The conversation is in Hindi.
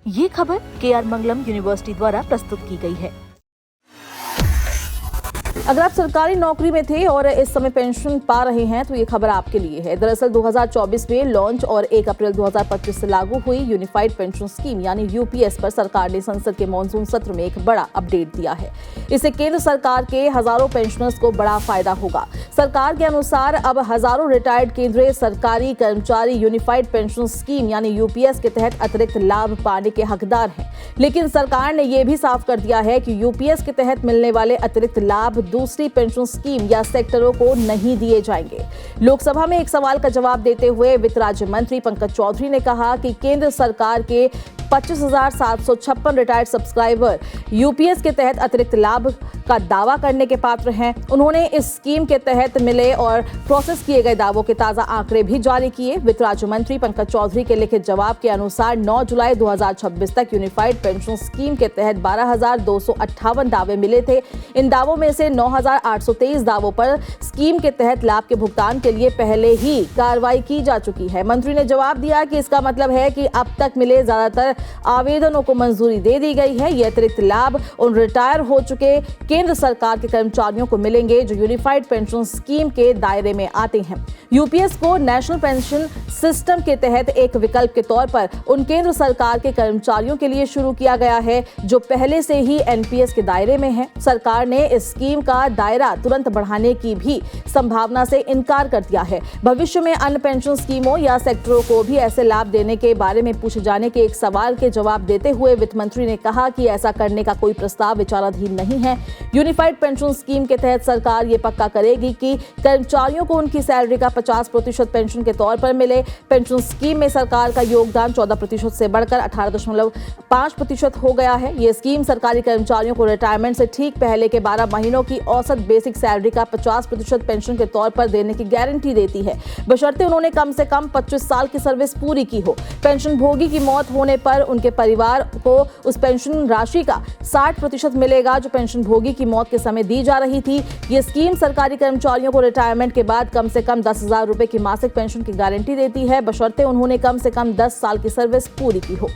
ये खबर KR मंगलम यूनिवर्सिटी द्वारा प्रस्तुत की गई है। अगर आप सरकारी नौकरी में थे और इस समय पेंशन पा रहे हैं तो ये खबर आपके लिए है। दरअसल 2024 में लॉन्च और 1 अप्रैल 2025 से लागू हुई यूनिफाइड पेंशन स्कीम यानी यूपीएस पर सरकार ने संसद के मॉनसून सत्र में एक बड़ा अपडेट दिया है। इससे केंद्र सरकार के हजारों पेंशनर्स को बड़ा फायदा होगा। सरकार के अनुसार अब हजारों रिटायर्ड केंद्रीय सरकारी कर्मचारी यूनिफाइड पेंशन स्कीम यानी यूपीएस के तहत अतिरिक्त लाभ पाने के हकदार हैं। लेकिन सरकार ने यह भी साफ कर दिया है कि यूपीएस के तहत मिलने वाले अतिरिक्त लाभ दूसरी पेंशन स्कीम या सेक्टरों को नहीं दिए जाएंगे। लोकसभा में एक सवाल का जवाब देते हुए वित्त राज्य मंत्री पंकज चौधरी ने कहा कि केंद्र सरकार के 25,756 रिटायर्ड सब्सक्राइबर यूपीएस के तहत अतिरिक्त लाभ का दावा करने के पात्र हैं। उन्होंने इस स्कीम के तहत मिले और प्रोसेस किए गए दावों के ताजा आंकड़े भी जारी किए। वित्त राज्य मंत्री पंकज चौधरी के लिखित जवाब के अनुसार 9 जुलाई 2026 तक यूनिफाइड पेंशन स्कीम के तहत 12,258 दावे मिले थे। इन दावों में से 9,823 दावों पर स्कीम के तहत लाभ के भुगतान के लिए पहले ही कार्रवाई की जा चुकी है। मंत्री ने जवाब दिया कि इसका मतलब है कि अब तक मिले ज्यादातर आवेदनों को मंजूरी दे दी गई है। ये अतिरिक्त लाभ उन रिटायर हो चुके केंद्र सरकार के कर्मचारियों को मिलेंगे जो यूनिफाइड पेंशन स्कीम के दायरे में आते हैं। यूपीएस को नेशनल पेंशन सिस्टम के तहत एक विकल्प के तौर पर उन केंद्र सरकार के कर्मचारियों के लिए शुरू किया गया है जो पहले से ही एनपीएस के दायरे में हैं। सरकार ने इस स्कीम का दायरा तुरंत बढ़ाने की भी संभावना से इनकार कर दिया है। भविष्य में अन्य पेंशन स्कीमों या सेक्टरों को भी ऐसे लाभ देने के बारे में पूछे जाने के एक सवाल के जवाब देते हुए वित्त मंत्री ने कहा कि ऐसा करने का कोई प्रस्ताव विचाराधीन नहीं है। यूनिफाइड पेंशन स्कीम के तहत सरकार ये पक्का करेगी कि कर्मचारियों को उनकी सैलरी का 50% पेंशन के तौर पर मिले। पेंशन स्कीम में सरकार का योगदान 14% से बढ़कर 18.5% हो गया है। ये स्कीम सरकारी कर्मचारियों को रिटायरमेंट से ठीक पहले के 12 महीनों की औसत बेसिक सैलरी का 50% पेंशन के तौर पर देने की गारंटी देती है, बशर्ते उन्होंने कम से कम 25 साल की सर्विस पूरी की हो। पेंशन भोगी की मौत होने पर उनके परिवार को उस पेंशन राशि का 60% मिलेगा जो पेंशन भोगी की मौत के समय दी जा रही थी। ये स्कीम सरकारी कर्मचारियों को रिटायरमेंट के बाद कम से कम 10,000 रुपए की मासिक पेंशन की गारंटी देती है, बशर्ते उन्होंने कम से कम 10 साल की सर्विस पूरी की हो।